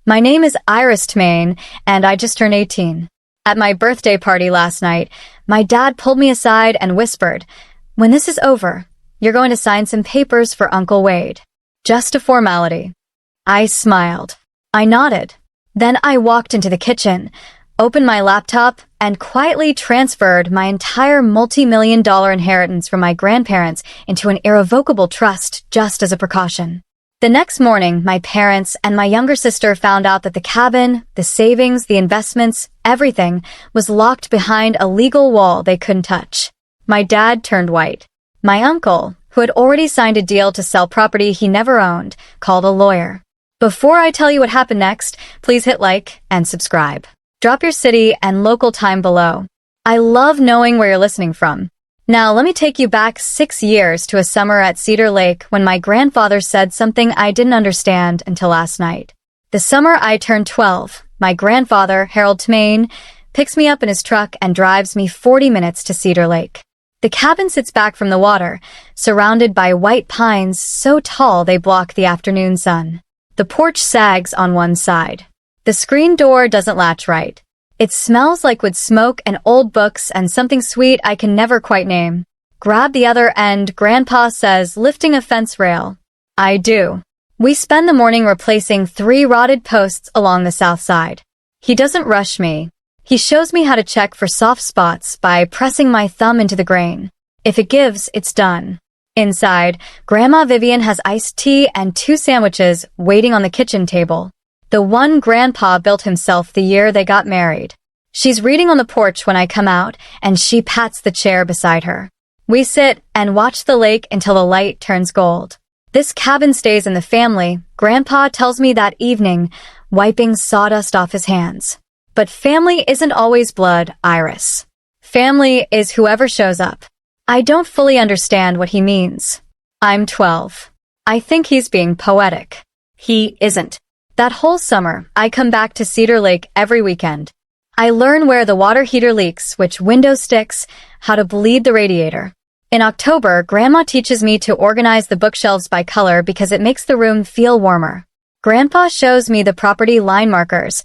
My name is Iris Tmain, and I just turned 18. At my birthday party last night, my dad pulled me aside and whispered, "When this is over, you're going to sign some papers for Uncle Wade. Just a formality." I smiled. I nodded. Then I walked into the kitchen, opened my laptop, and quietly transferred my entire multi-million-dollar inheritance from my grandparents into an irrevocable trust just as a precaution. The next morning, my parents and my younger sister found out that the cabin, the savings, the investments, everything was locked behind a legal wall they couldn't touch. My dad turned white. My uncle, who had already signed a deal to sell property he never owned, called a lawyer. Before I tell you what happened next, please hit like and subscribe. Drop your city and local time below. I love knowing where you're listening from. Now, let me take you back 6 years to a summer at Cedar Lake when my grandfather said something I didn't understand until last night. The summer I turned 12, my grandfather, Harold Tmain, picks me up in his truck and drives me 40 minutes to Cedar Lake. The cabin sits back from the water, surrounded by white pines so tall they block the afternoon sun. The porch sags on one side. The screen door doesn't latch right. It smells like wood smoke and old books and something sweet I can never quite name. Grab the other end, Grandpa says, lifting a fence rail. I do. We spend the morning replacing 3 rotted posts along the south side. He doesn't rush me. He shows me how to check for soft spots by pressing my thumb into the grain. If it gives, it's done. Inside, Grandma Vivian has iced tea and 2 sandwiches waiting on the kitchen table. The one Grandpa built himself the year they got married. She's reading on the porch when I come out, and she pats the chair beside her. We sit and watch the lake until the light turns gold. This cabin stays in the family, Grandpa tells me that evening, wiping sawdust off his hands. But family isn't always blood, Iris. Family is whoever shows up. I don't fully understand what he means. I'm 12. I think he's being poetic. He isn't. That whole summer, I come back to Cedar Lake every weekend. I learn where the water heater leaks, which window sticks, how to bleed the radiator. In October, Grandma teaches me to organize the bookshelves by color because it makes the room feel warmer. Grandpa shows me the property line markers,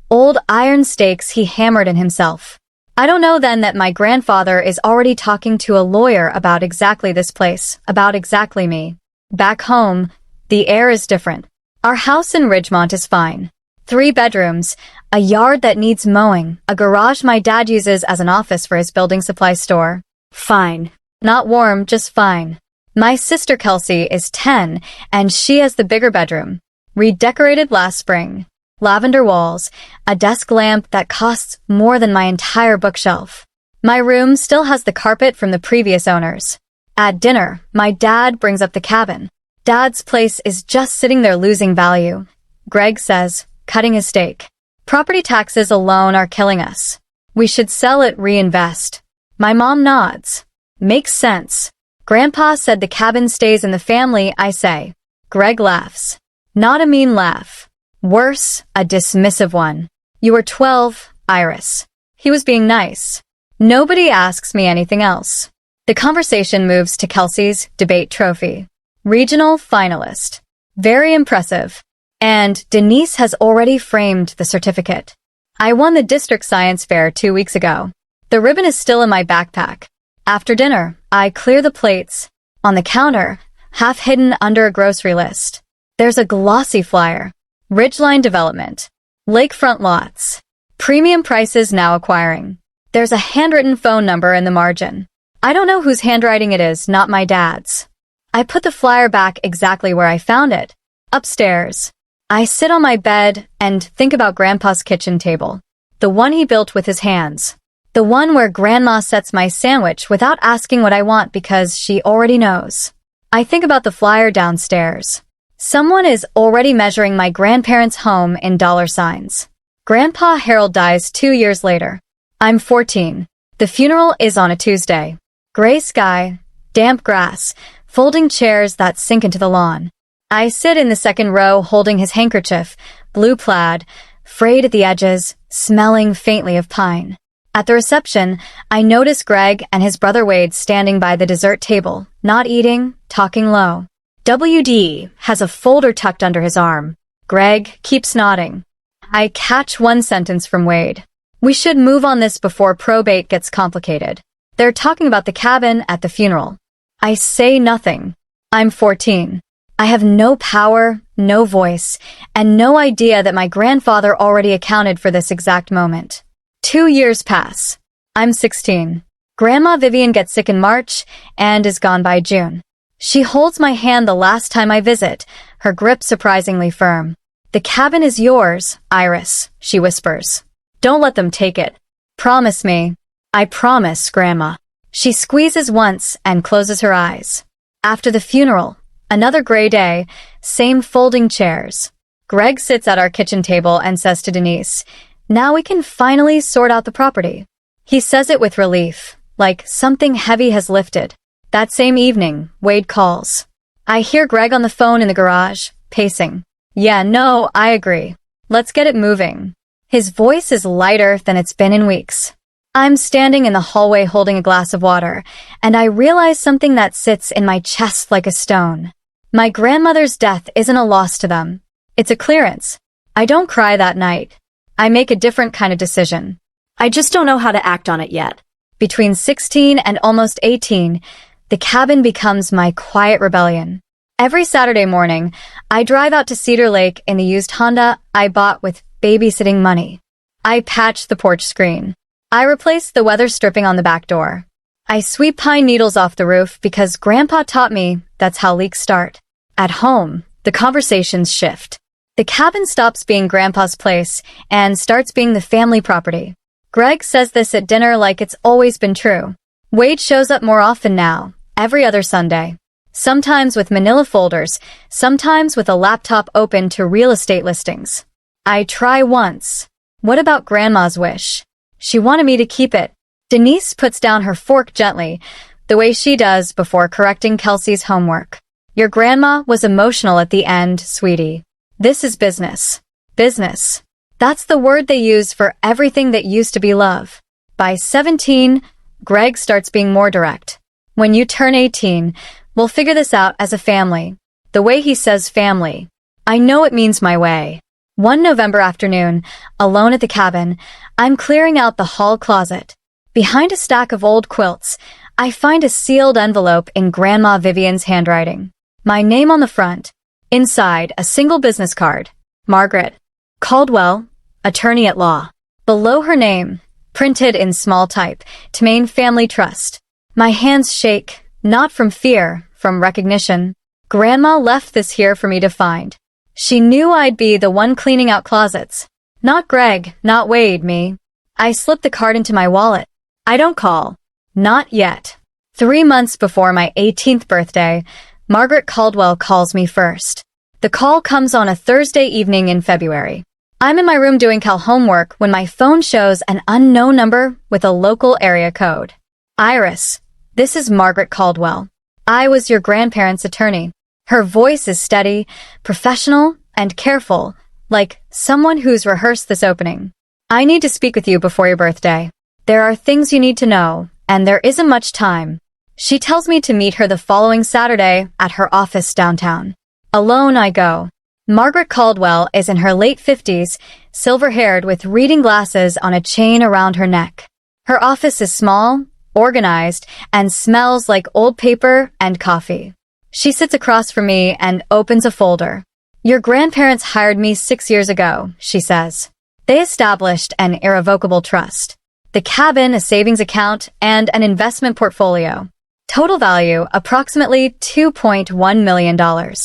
old iron stakes he hammered in himself. I don't know then that my grandfather is already talking to a lawyer about exactly this place, about exactly me. Back home, the air is different. Our house in Ridgemont is fine. 3 bedrooms, a yard that needs mowing, a garage my dad uses as an office for his building supply store. Fine. Not warm, just fine. My sister Kelsey is 10, and she has the bigger bedroom. Redecorated last spring. Lavender walls, a desk lamp that costs more than my entire bookshelf. My room still has the carpet from the previous owners. At dinner, my dad brings up the cabin. Dad's place is just sitting there losing value. Greg says, cutting his steak. Property taxes alone are killing us. We should sell it, reinvest. My mom nods. Makes sense. Grandpa said the cabin stays in the family, I say. Greg laughs. Not a mean laugh. Worse, a dismissive one. You were 12, Iris. He was being nice. Nobody asks me anything else. The conversation moves to Kelsey's debate trophy. Regional finalist. Very impressive. And Denise has already framed the certificate. I won the district science fair 2 weeks ago. The ribbon is still in my backpack. After dinner, I clear the plates. On the counter, half hidden under a grocery list, there's a glossy flyer. Ridgeline Development. Lakefront lots. Premium prices now acquiring. There's a handwritten phone number in the margin. I don't know whose handwriting it is, not my dad's. I put the flyer back exactly where I found it. Upstairs. I sit on my bed and think about Grandpa's kitchen table. The one he built with his hands. The one where Grandma sets my sandwich without asking what I want because she already knows. I think about the flyer downstairs. Someone is already measuring my grandparents' home in dollar signs. Grandpa Harold dies 2 years later. I'm 14. The funeral is on a Tuesday. Gray sky, damp grass, folding chairs that sink into the lawn. I sit in the second row holding his handkerchief, blue plaid, frayed at the edges, smelling faintly of pine. At the reception, I notice Greg and his brother Wade standing by the dessert table, not eating, talking low. WD has a folder tucked under his arm. Greg keeps nodding. I catch one sentence from Wade. We should move on this before probate gets complicated. They're talking about the cabin at the funeral. I say nothing. I'm 14. I have no power, no voice, and no idea that my grandfather already accounted for this exact moment. 2 years pass. I'm 16. Grandma Vivian gets sick in March and is gone by June. She holds my hand the last time I visit, her grip surprisingly firm. The cabin is yours, Iris, she whispers. Don't let them take it. Promise me. I promise, Grandma. She squeezes once and closes her eyes. After the funeral, another gray day, same folding chairs. Greg sits at our kitchen table and says to Denise, "Now we can finally sort out the property." He says it with relief, like something heavy has lifted. That same evening, Wade calls. I hear Greg on the phone in the garage, pacing. Yeah, no, I agree. Let's get it moving. His voice is lighter than it's been in weeks. I'm standing in the hallway holding a glass of water, and I realize something that sits in my chest like a stone. My grandmother's death isn't a loss to them. It's a clearance. I don't cry that night. I make a different kind of decision. I just don't know how to act on it yet. Between 16 and almost 18, the cabin becomes my quiet rebellion. Every Saturday morning, I drive out to Cedar Lake in the used Honda I bought with babysitting money. I patch the porch screen. I replace the weather stripping on the back door. I sweep pine needles off the roof because Grandpa taught me that's how leaks start. At home, the conversations shift. The cabin stops being Grandpa's place and starts being the family property. Greg says this at dinner like it's always been true. Wade shows up more often now, every other Sunday. Sometimes with manila folders, sometimes with a laptop open to real estate listings. I try once. What about Grandma's wish? She wanted me to keep it. Denise puts down her fork gently, the way she does before correcting Kelsey's homework. Your grandma was emotional at the end, sweetie. This is business. Business. That's the word they use for everything that used to be love. By 17, Greg starts being more direct. When you turn 18, we'll figure this out as a family. The way he says family. I know it means my way. One November afternoon, alone at the cabin, I'm clearing out the hall closet. Behind a stack of old quilts, I find a sealed envelope in Grandma Vivian's handwriting. My name on the front. Inside, a single business card. Margaret Caldwell, attorney at law. Below her name, printed in small type, Temain Family Trust. My hands shake, not from fear, from recognition. Grandma left this here for me to find. She knew I'd be the one cleaning out closets. Not Greg, not Wade, me. I slip the card into my wallet. I don't call. Not yet. 3 months before my 18th birthday, Margaret Caldwell calls me first. The call comes on a Thursday evening in February. I'm in my room doing Cal homework when my phone shows an unknown number with a local area code. Iris, this is Margaret Caldwell. I was your grandparents' attorney. Her voice is steady, professional, and careful, like someone who's rehearsed this opening. I need to speak with you before your birthday. There are things you need to know, and there isn't much time. She tells me to meet her the following Saturday at her office downtown. Alone I go. Margaret Caldwell is in her late 50s, silver-haired with reading glasses on a chain around her neck. Her office is small, organized, and smells like old paper and coffee. She sits across from me and opens a folder. Your grandparents hired me 6 years ago, she says. They established an irrevocable trust. The cabin, a savings account, and an investment portfolio. Total value, approximately $2.1 million.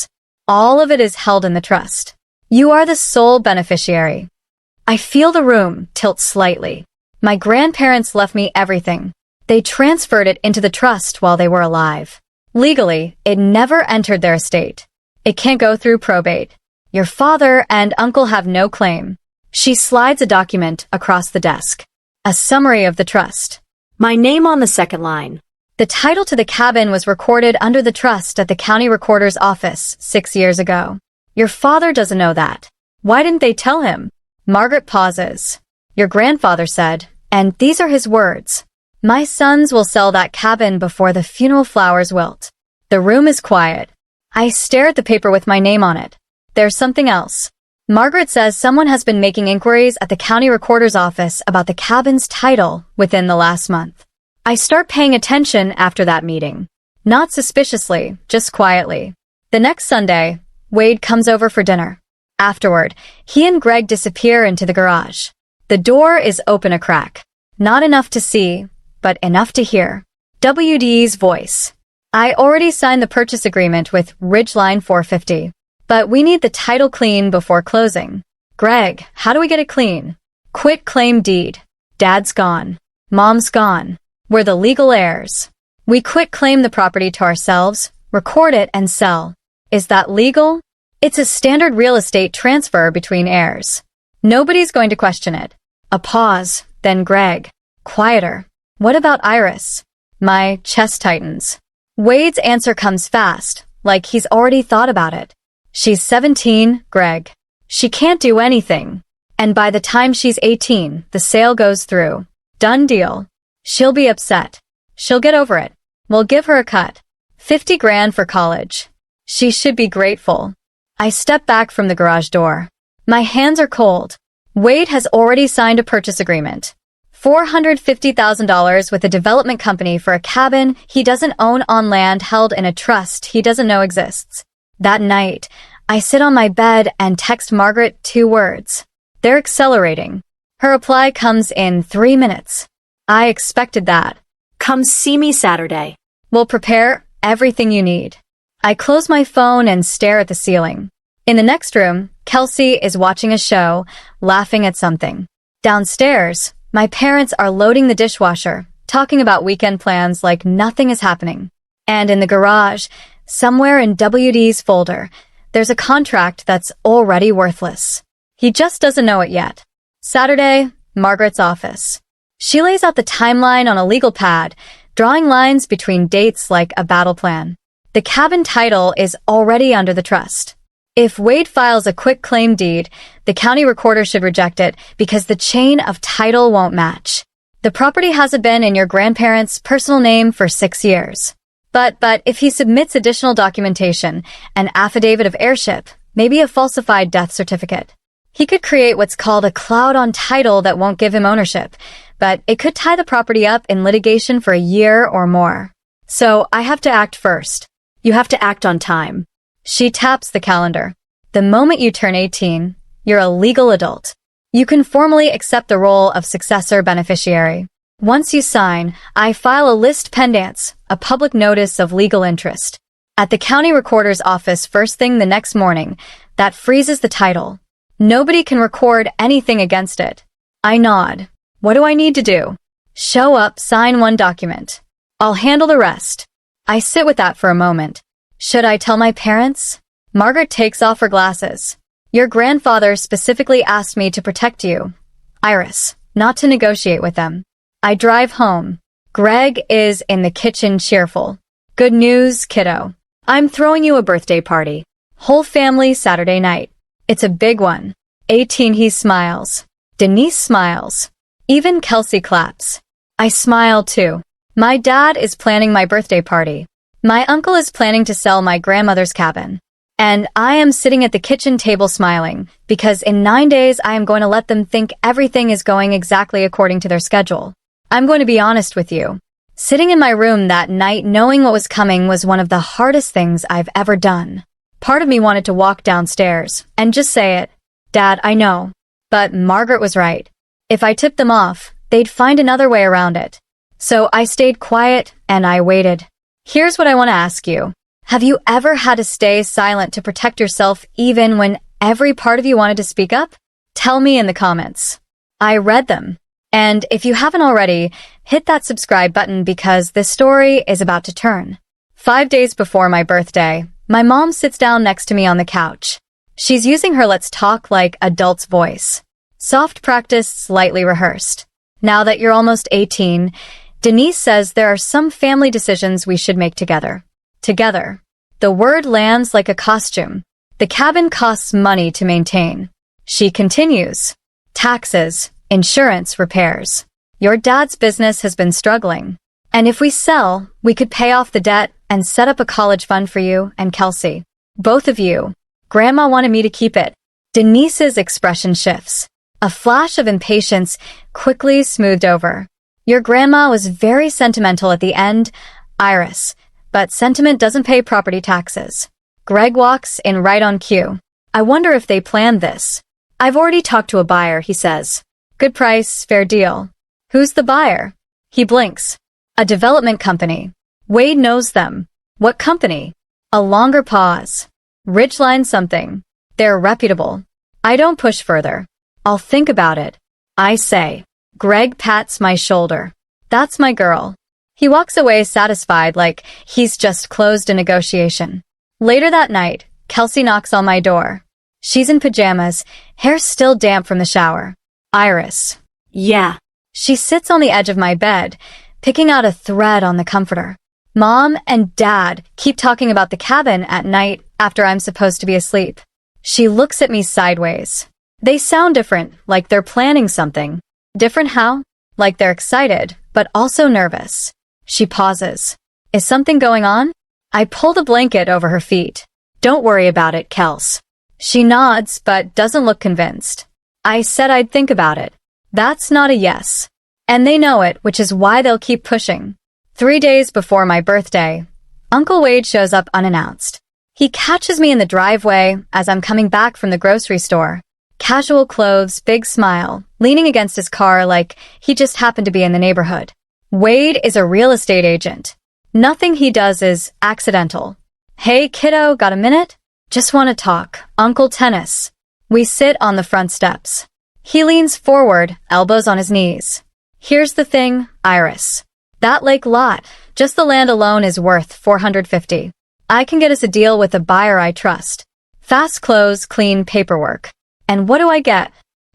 All of it is held in the trust. You are the sole beneficiary. I feel the room tilt slightly. My grandparents left me everything. They transferred it into the trust while they were alive. Legally, it never entered their estate. It can't go through probate. Your father and uncle have no claim. She slides a document across the desk. A summary of the trust. My name on the second line. The title to the cabin was recorded under the trust at the county recorder's office 6 years ago. Your father doesn't know that. Why didn't they tell him? Margaret pauses. Your grandfather said, and these are his words. My sons will sell that cabin before the funeral flowers wilt. The room is quiet. I stare at the paper with my name on it. There's something else. Margaret says someone has been making inquiries at the county recorder's office about the cabin's title within the last month. I start paying attention after that meeting. Not suspiciously, just quietly. The next Sunday, Wade comes over for dinner. Afterward, he and Greg disappear into the garage. The door is open a crack. Not enough to see, but enough to hear. WD's voice. I already signed the purchase agreement with Ridgeline 450, but we need the title clean before closing. Greg, how do we get it clean? Quit claim deed. Dad's gone. Mom's gone. We're the legal heirs. We quit claim the property to ourselves, record it, and sell. Is that legal? It's a standard real estate transfer between heirs. Nobody's going to question it. A pause, then Greg. Quieter. What about Iris? My chest tightens. Wade's answer comes fast, like he's already thought about it. She's 17, Greg. She can't do anything. And by the time she's 18, the sale goes through. Done deal. She'll be upset. She'll get over it. We'll give her a cut. 50 grand for college. She should be grateful. I step back from the garage door. My hands are cold. Wade has already signed a purchase agreement. $450,000 with a development company for a cabin he doesn't own on land held in a trust he doesn't know exists. That night, I sit on my bed and text Margaret 2 words. They're accelerating. Her reply comes in 3 minutes. I expected that. Come see me Saturday. We'll prepare everything you need. I close my phone and stare at the ceiling. In the next room, Kelsey is watching a show, laughing at something. Downstairs, my parents are loading the dishwasher, talking about weekend plans like nothing is happening. And in the garage, somewhere in WD's folder, there's a contract that's already worthless. He just doesn't know it yet. Saturday, Margaret's office. She lays out the timeline on a legal pad, drawing lines between dates like a battle plan. The cabin title is already under the trust. If Wade files a quick claim deed, the county recorder should reject it because the chain of title won't match. The property hasn't been in your grandparents' personal name for 6 years. But if he submits additional documentation, an affidavit of heirship, maybe a falsified death certificate, he could create what's called a cloud on title that won't give him ownership, but it could tie the property up in litigation for a year or more. So I have to act first. You have to act on time. She taps the calendar. The moment you turn 18, you're a legal adult. You can formally accept the role of successor beneficiary. Once you sign, I file a list pendants, a public notice of legal interest. At the county recorder's office first thing the next morning, that freezes the title. Nobody can record anything against it. I nod. What do I need to do? Show up, sign one document. I'll handle the rest. I sit with that for a moment. Should I tell my parents? Margaret takes off her glasses. Your grandfather specifically asked me to protect you, Iris, not to negotiate with them. I drive home. Greg is in the kitchen cheerful. Good news, kiddo. I'm throwing you a birthday party. Whole family Saturday night. It's a big one. 18, he smiles. Denise smiles. Even Kelsey claps. I smile too. My dad is planning my birthday party. My uncle is planning to sell my grandmother's cabin. And I am sitting at the kitchen table smiling, because in 9 days I am going to let them think everything is going exactly according to their schedule. I'm going to be honest with you. Sitting in my room that night knowing what was coming was one of the hardest things I've ever done. Part of me wanted to walk downstairs and just say it. Dad, I know. But Margaret was right. If I tipped them off, they'd find another way around it. So I stayed quiet and I waited. Here's what I want to ask you. Have you ever had to stay silent to protect yourself even when every part of you wanted to speak up? Tell me in the comments. I read them. And if you haven't already, hit that subscribe button because this story is about to turn. 5 days before my birthday, my mom sits down next to me on the couch. She's using her let's talk like adults voice. Soft practice, slightly rehearsed. Now that you're almost 18, Denise says there are some family decisions we should make together. Together. The word lands like a costume. The cabin costs money to maintain. She continues. Taxes, insurance, repairs. Your dad's business has been struggling. And if we sell, we could pay off the debt and set up a college fund for you and Kelsey. Both of you. Grandma wanted me to keep it. Denise's expression shifts. A flash of impatience quickly smoothed over. Your grandma was very sentimental at the end, Iris, but sentiment doesn't pay property taxes. Greg walks in right on cue. I wonder if they planned this. I've already talked to a buyer, he says. Good price, fair deal. Who's the buyer? He blinks. A development company. Wade knows them. What company? A longer pause. Ridgeline something. They're reputable. I don't push further. I'll think about it. I say. Greg pats my shoulder. That's my girl. He walks away satisfied like he's just closed a negotiation. Later that night, Kelsey knocks on my door. She's in pajamas, hair still damp from the shower. Iris. Yeah. She sits on the edge of my bed, picking out a thread on the comforter. Mom and Dad keep talking about the cabin at night after I'm supposed to be asleep. She looks at me sideways. They sound different, like they're planning something. Different how? Like they're excited, but also nervous. She pauses. Is something going on? I pull the blanket over her feet. Don't worry about it, Kels. She nods, but doesn't look convinced. I said I'd think about it. That's not a yes. And they know it, which is why they'll keep pushing. 3 days before my birthday, Uncle Wade shows up unannounced. He catches me in the driveway as I'm coming back from the grocery store. Casual clothes, big smile, leaning against his car like he just happened to be in the neighborhood. Wade is a real estate agent. Nothing he does is accidental. Hey, kiddo, got a minute? Just want to talk. Uncle Tennis. We sit on the front steps. He leans forward, elbows on his knees. Here's the thing, Iris. That lake lot, just the land alone is worth $450. I can get us a deal with a buyer I trust. Fast close, clean paperwork. And what do I get?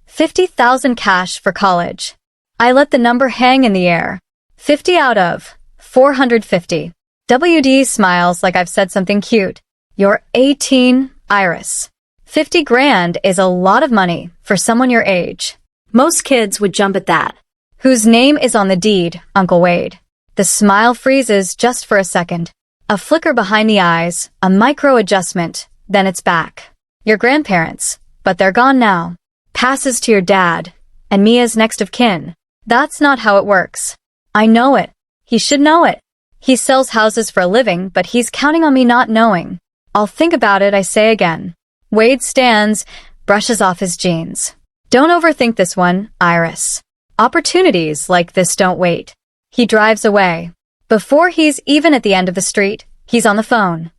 $50,000 cash for college. I let the number hang in the air. 50 out of 450. WD smiles like I've said something cute. You're 18, Iris. 50 grand is a lot of money for someone your age. Most kids would jump at that. Whose name is on the deed, Uncle Wade. The smile freezes just for a second. A flicker behind the eyes, a micro adjustment, then it's back. Your grandparents, but they're gone now. Passes to your dad, and me as next of kin. That's not how it works. I know it. He should know it. He sells houses for a living, but he's counting on me not knowing. I'll think about it, I say again. Wade stands, brushes off his jeans. Don't overthink this one, Iris. Opportunities like this don't wait. He drives away. Before he's even at the end of the street, he's on the phone.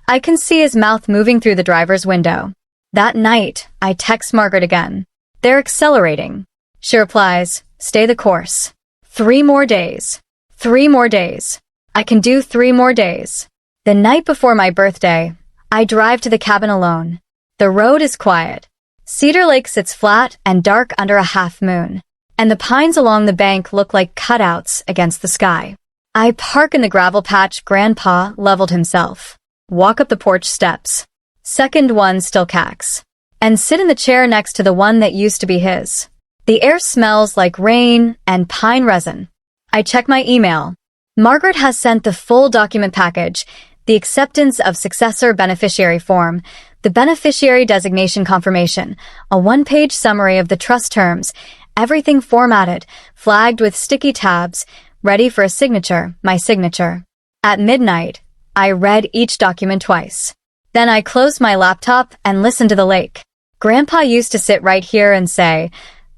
I can see his mouth moving through the driver's window. That night, I text Margaret again. They're accelerating. She replies, stay the course. 3 more days. 3 more days. I can do 3 more days. The night before my birthday, I drive to the cabin alone. The road is quiet. Cedar Lake sits flat and dark under a half moon, and the pines along the bank look like cutouts against the sky. I park in the gravel patch Grandpa leveled himself, walk up the porch steps, second one still cacks, and sit in the chair next to the one that used to be his. The air smells like rain and pine resin. I check my email. Margaret has sent the full document package, the acceptance of successor beneficiary form, the beneficiary designation confirmation, a 1-page summary of the trust terms, everything formatted, flagged with sticky tabs, ready for a signature, my signature. At midnight, I read each document twice. Then I closed my laptop and listened to the lake. Grandpa used to sit right here and say,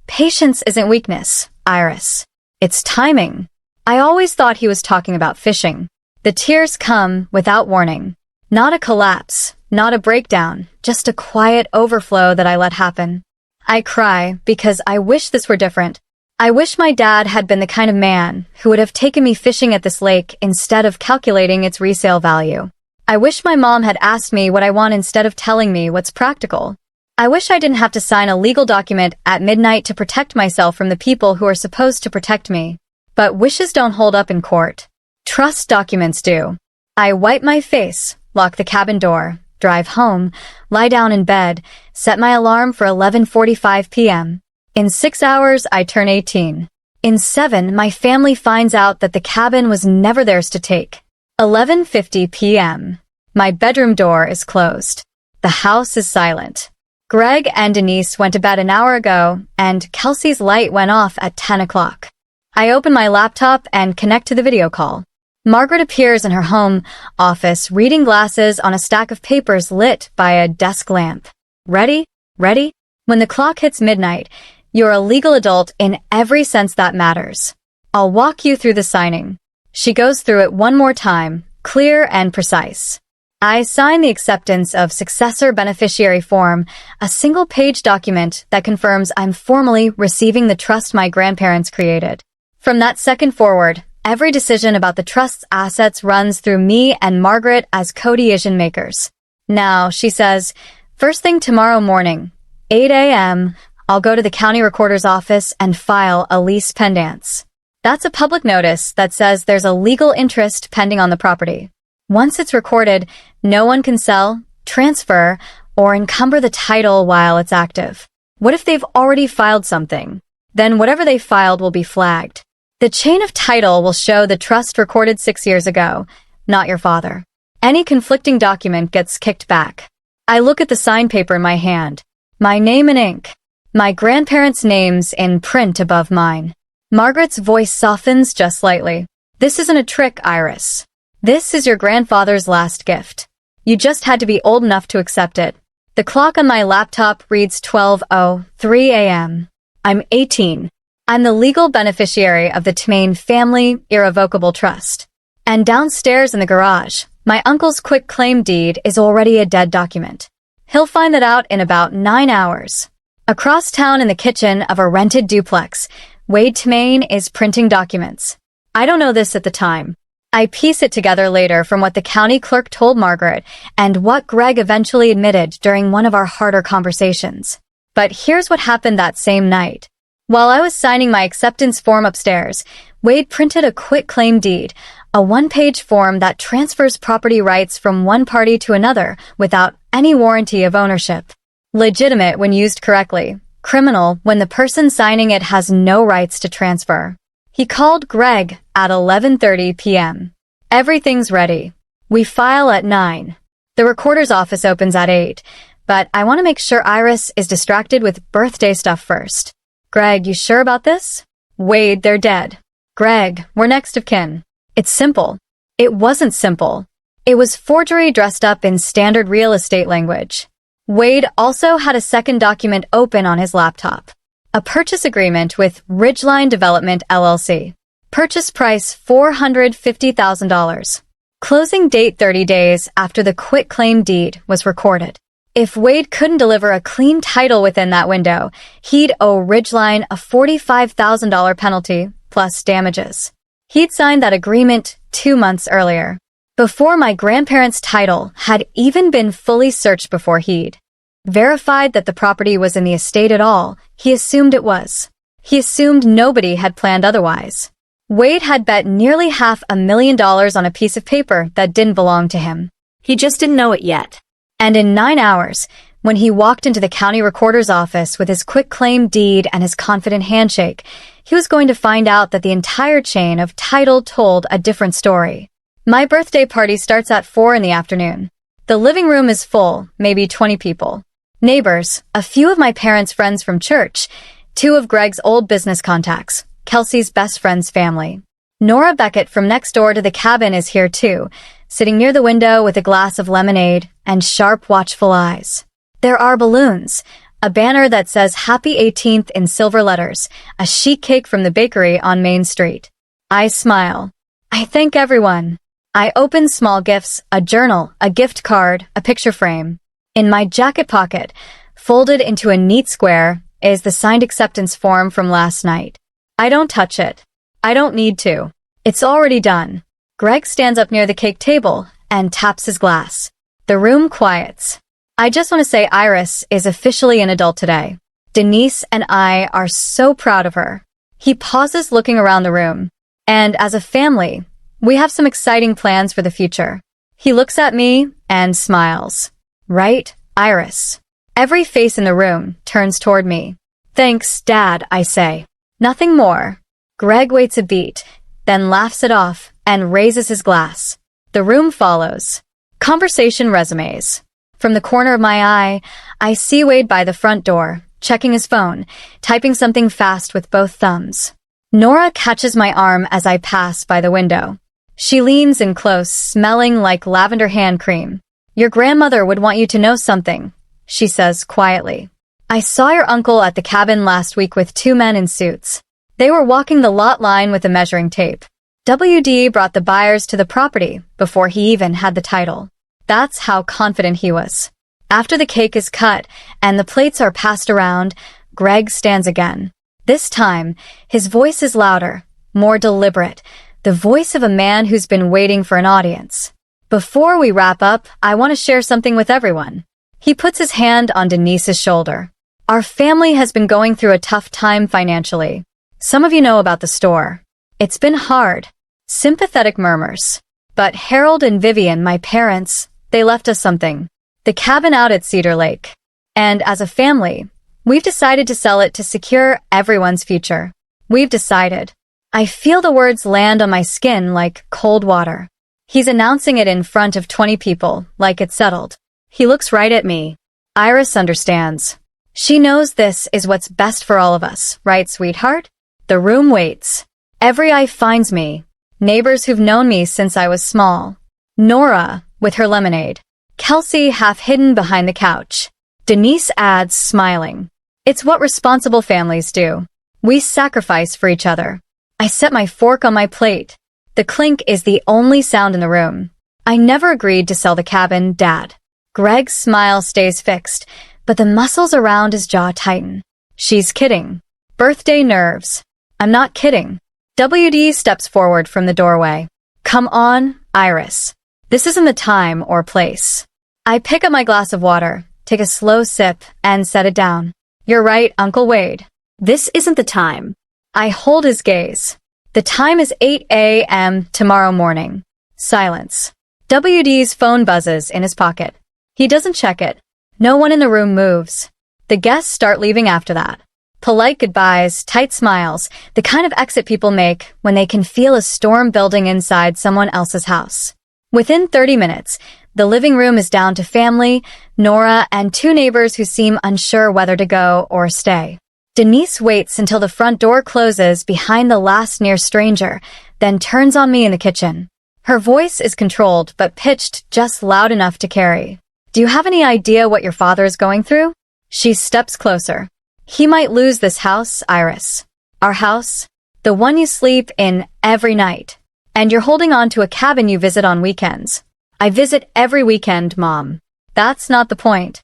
patience isn't weakness, Iris. It's timing. I always thought he was talking about fishing. The tears come without warning. Not a collapse, not a breakdown, just a quiet overflow that I let happen. I cry because I wish this were different. I wish my dad had been the kind of man who would have taken me fishing at this lake instead of calculating its resale value. I wish my mom had asked me what I want instead of telling me what's practical. I wish I didn't have to sign a legal document at midnight to protect myself from the people who are supposed to protect me. But wishes don't hold up in court. Trust documents do. I wipe my face, lock the cabin door, drive home, lie down in bed, set my alarm for 11:45 p.m. In 6 hours, I turn 18. In 7, my family finds out that the cabin was never theirs to take. 11:50 p.m. My bedroom door is closed. The house is silent. Greg and Denise went to bed an hour ago, and Kelsey's light went off at 10 o'clock. I open my laptop and connect to the video call. Margaret appears in her home office, reading glasses on a stack of papers lit by a desk lamp. Ready? Ready? When the clock hits midnight, you're a legal adult in every sense that matters. I'll walk you through the signing. She goes through it one more time, clear and precise. I sign the acceptance of successor beneficiary form, a single-page document that confirms I'm formally receiving the trust my grandparents created. From that second forward, every decision about the trust's assets runs through me and Margaret as co-decision makers. Now, she says, first thing tomorrow morning, 8 a.m., I'll go to the county recorder's office and file a lease pendants. That's a public notice that says there's a legal interest pending on the property. Once it's recorded, no one can sell, transfer, or encumber the title while it's active. What if they've already filed something? Then whatever they filed will be flagged. The chain of title will show the trust recorded 6 years ago, not your father. Any conflicting document gets kicked back. I look at the signed paper in my hand. My name in ink. My grandparents' names in print above mine. Margaret's voice softens just slightly. This isn't a trick, Iris. This is your grandfather's last gift. You just had to be old enough to accept it. The clock on my laptop reads 12:03 a.m. I'm 18. I'm the legal beneficiary of the Tmain Family Irrevocable Trust. And downstairs in the garage, my uncle's quitclaim deed is already a dead document. He'll find that out in about 9 hours. Across town in the kitchen of a rented duplex, Wade Tmain is printing documents. I don't know this at the time. I piece it together later from what the county clerk told Margaret and what Greg eventually admitted during one of our harder conversations. But here's what happened that same night. While I was signing my acceptance form upstairs, Wade printed a quitclaim deed, a one-page form that transfers property rights from one party to another without any warranty of ownership. Legitimate when used correctly, criminal when the person signing it has no rights to transfer. He called Greg at 11:30 p.m. Everything's ready. We file at 9. The recorder's office opens at 8, but I want to make sure Iris is distracted with birthday stuff first. Greg, you sure about this? Wade, they're dead. Greg, we're next of kin. It's simple. It wasn't simple. It was forgery dressed up in standard real estate language. Wade also had a second document open on his laptop. A purchase agreement with Ridgeline Development, LLC. Purchase price $450,000. Closing date 30 days after the quitclaim deed was recorded. If Wade couldn't deliver a clean title within that window, he'd owe Ridgeline a $45,000 penalty plus damages. He'd signed that agreement 2 months earlier, before my grandparents' title had even been fully searched before he'd verified that the property was in the estate at all. He assumed it was. He assumed nobody had planned otherwise. Wade had bet nearly $500,000 on a piece of paper that didn't belong to him. He just didn't know it yet. And in 9 hours, when he walked into the county recorder's office with his quitclaim deed and his confident handshake, he was going to find out that the entire chain of title told a different story. My birthday party starts at 4 in the afternoon. The living room is full, maybe 20 people. Neighbors, a few of my parents' friends from church, 2 of Greg's old business contacts, Kelsey's best friend's family. Nora Beckett from next door to the cabin is here too, sitting near the window with a glass of lemonade and sharp, watchful eyes. There are balloons, a banner that says Happy 18th in silver letters, a sheet cake from the bakery on Main Street. I smile. I thank everyone. I open small gifts, a journal, a gift card, a picture frame. In my jacket pocket, folded into a neat square, is the signed acceptance form from last night. I don't touch it. I don't need to. It's already done. Greg stands up near the cake table and taps his glass. The room quiets. I just want to say Iris is officially an adult today. Denise and I are so proud of her. He pauses looking around the room. And as a family, we have some exciting plans for the future. He looks at me and smiles. Right, Iris? Every face in the room turns toward me. Thanks, Dad, I say. Nothing more. Greg waits a beat, then laughs it off and raises his glass. The room follows. Conversation resumes. From the corner of my eye, I see Wade by the front door, checking his phone, typing something fast with both thumbs. Nora catches my arm as I pass by the window. She leans in close, smelling like lavender hand cream. "Your grandmother would want you to know something," she says quietly. "I saw your uncle at the cabin last week with two men in suits. They were walking the lot line with a measuring tape. WD brought the buyers to the property before he even had the title. That's how confident he was. After the cake is cut and the plates are passed around, Greg stands again. This time, his voice is louder, more deliberate, the voice of a man who's been waiting for an audience. Before we wrap up, I want to share something with everyone." He puts his hand on Denise's shoulder. "Our family has been going through a tough time financially. Some of you know about the store. It's been hard." Sympathetic murmurs. "But Harold and Vivian, my parents, they left us something. The cabin out at Cedar Lake. And as a family, we've decided to sell it to secure everyone's future. We've decided." I feel the words land on my skin like cold water. He's announcing it in front of 20 people, like it's settled. He looks right at me. Iris understands. She knows this is what's best for all of us, right, sweetheart? The room waits. Every eye finds me. Neighbors who've known me since I was small. Nora, with her lemonade. Kelsey, half hidden behind the couch. Denise adds, smiling. "It's what responsible families do. We sacrifice for each other." I set my fork on my plate. The clink is the only sound in the room. "I never agreed to sell the cabin, Dad." Greg's smile stays fixed, but the muscles around his jaw tighten. "She's kidding. Birthday nerves." "I'm not kidding." WD steps forward from the doorway. "Come on, Iris. This isn't the time or place." I pick up my glass of water, take a slow sip, and set it down. "You're right, Uncle Wade. This isn't the time." I hold his gaze. "The time is 8 a.m. tomorrow morning." Silence. WD's phone buzzes in his pocket. He doesn't check it. No one in the room moves. The guests start leaving after that. Polite goodbyes, tight smiles, the kind of exit people make when they can feel a storm building inside someone else's house. Within 30 minutes, the living room is down to family, Nora, and two neighbors who seem unsure whether to go or stay. Denise waits until the front door closes behind the last near stranger, then turns on me in the kitchen. Her voice is controlled but pitched just loud enough to carry. "Do you have any idea what your father is going through?" She steps closer. "He might lose this house, Iris. Our house, the one you sleep in every night. And you're holding on to a cabin you visit on weekends." "I visit every weekend, Mom." "That's not the point."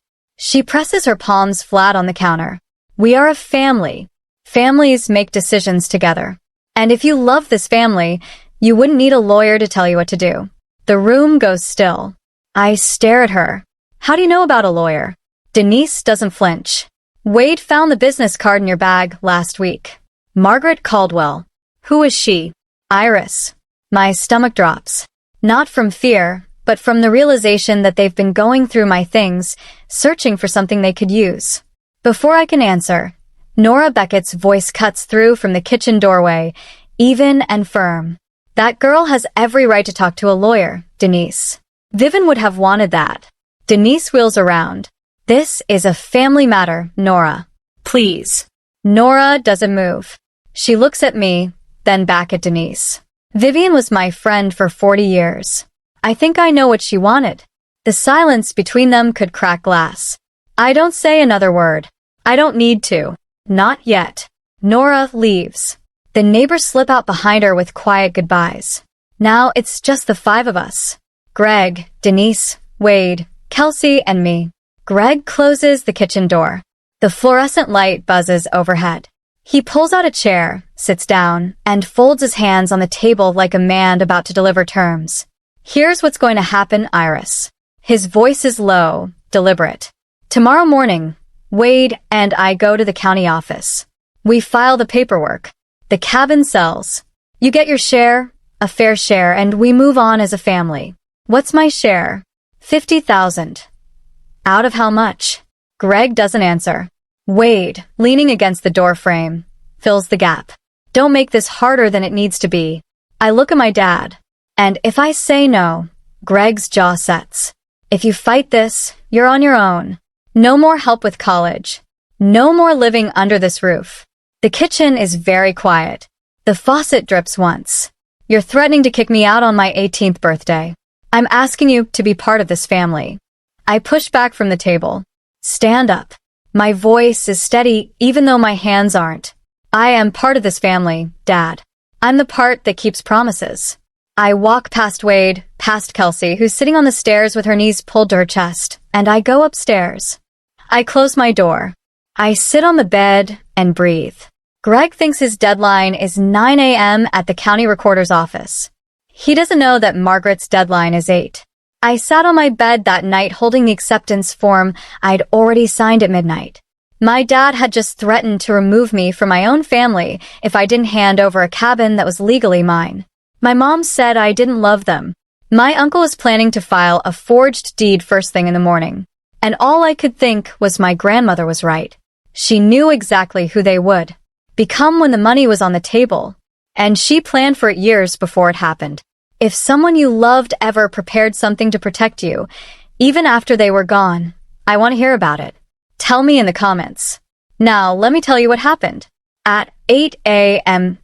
She presses her palms flat on the counter. "We are a family. Families make decisions together. And if you love this family, you wouldn't need a lawyer to tell you what to do." The room goes still. I stare at her. "How do you know about a lawyer?" Denise doesn't flinch. "Wade found the business card in your bag last week." "Margaret Caldwell." "Who is she?" "Iris." My stomach drops. Not from fear, but from the realization that they've been going through my things, searching for something they could use. Before I can answer, Nora Beckett's voice cuts through from the kitchen doorway, even and firm. "That girl has every right to talk to a lawyer, Denise. Vivian would have wanted that." Denise wheels around. "This is a family matter, Nora. Please." Nora doesn't move. She looks at me, then back at Denise. "Vivian was my friend for 40 years. I think I know what she wanted." The silence between them could crack glass. I don't say another word. I don't need to. Not yet. Nora leaves. The neighbors slip out behind her with quiet goodbyes. Now it's just the five of us. Greg, Denise, Wade, Kelsey, and me. Greg closes the kitchen door. The fluorescent light buzzes overhead. He pulls out a chair, sits down, and folds his hands on the table like a man about to deliver terms. "Here's what's going to happen, Iris." His voice is low, deliberate. "Tomorrow morning, Wade and I go to the county office. We file the paperwork. The cabin sells. You get your share, a fair share, and we move on as a family." "What's my share?" $50,000. "Out of how much?" Greg doesn't answer. Wade, leaning against the door frame, fills the gap. "Don't make this harder than it needs to be." I look at my dad. And if I say no, Greg's jaw sets. "If you fight this, you're on your own." No more help with college. No more living under this roof. The kitchen is very quiet. The faucet drips once. You're threatening to kick me out on my 18th birthday. I'm asking you to be part of this family. I push back from the table. Stand up. My voice is steady even though my hands aren't. I am part of this family, Dad. I'm the part that keeps promises. I walk past Wade, past Kelsey, who's sitting on the stairs with her knees pulled to her chest, and I go upstairs. I close my door. I sit on the bed and breathe. Greg thinks his deadline is 9 a.m. at the county recorder's office. He doesn't know that Margaret's deadline is 8. I sat on my bed that night holding the acceptance form I'd already signed at midnight. My dad had just threatened to remove me from my own family if I didn't hand over a cabin that was legally mine. My mom said I didn't love them. My uncle was planning to file a forged deed first thing in the morning. And all I could think was my grandmother was right. She knew exactly who they would become when the money was on the table. And she planned for it years before it happened. If someone you loved ever prepared something to protect you, even after they were gone, I want to hear about it. Tell me in the comments. Now, let me tell you what happened. At 8 a.m.,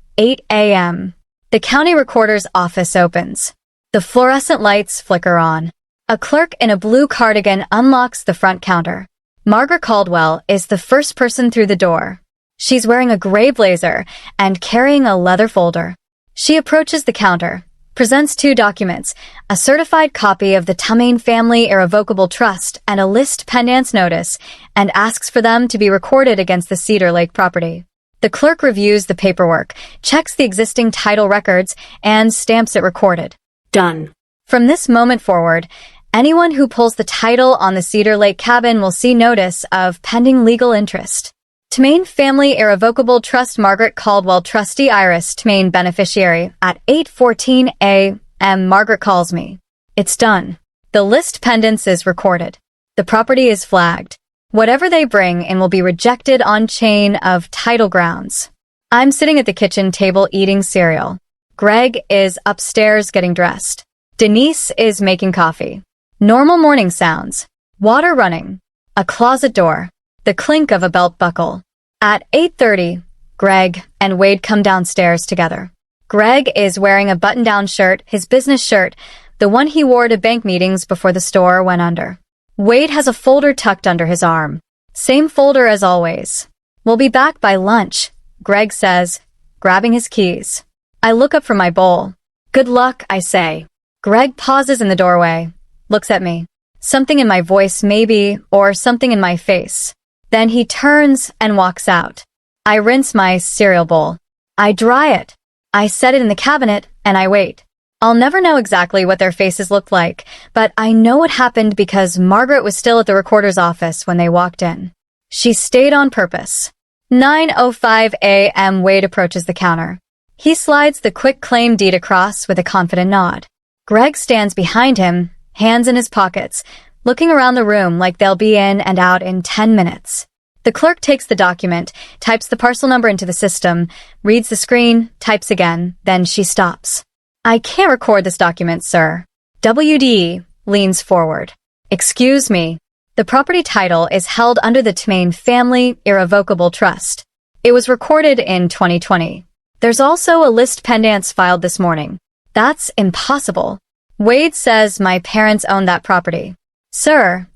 the county recorder's office opens. The fluorescent lights flicker on. A clerk in a blue cardigan unlocks the front counter. Margaret Caldwell is the first person through the door. She's wearing a gray blazer and carrying a leather folder. She approaches the counter, presents 2 documents, a certified copy of the Tumain Family Irrevocable Trust and a list pendants notice, and asks for them to be recorded against the Cedar Lake property. The clerk reviews the paperwork, checks the existing title records, and stamps it recorded. Done. From this moment forward, anyone who pulls the title on the Cedar Lake cabin will see notice of pending legal interest. Tumain Family Irrevocable Trust Margaret Caldwell Trustee Iris Tumain Beneficiary at 8:14 a.m. Margaret calls me. It's done. The list pendants is recorded. The property is flagged. Whatever they bring in will be rejected on chain of title grounds. I'm sitting at the kitchen table eating cereal. Greg is upstairs getting dressed. Denise is making coffee. Normal morning sounds. Water running. A closet door. The clink of a belt buckle. At 8:30, Greg and Wade come downstairs together. Greg is wearing a button-down shirt, his business shirt, the one he wore to bank meetings before the store went under. Wade has a folder tucked under his arm. Same folder as always. We'll be back by lunch, Greg says, grabbing his keys. I look up from my bowl. Good luck, I say. Greg pauses in the doorway, looks at me. Something in my voice maybe, or something in my face. Then he turns and walks out. I rinse my cereal bowl. I dry it. I set it in the cabinet, and I wait. I'll never know exactly what their faces looked like, but I know what happened because Margaret was still at the recorder's office when they walked in. She stayed on purpose. 9:05 a.m. Wade approaches the counter. He slides the quick claim deed across with a confident nod. Greg stands behind him, hands in his pockets, looking around the room like they'll be in and out in 10 minutes. The clerk takes the document, types the parcel number into the system, reads the screen, types again, then she stops. I can't record this document, sir. WD leans forward. Excuse me. The property title is held under the Tumain Family Irrevocable Trust. It was recorded in 2020. There's also a list pendants filed this morning. That's impossible. Wade says my parents own that property. Sir,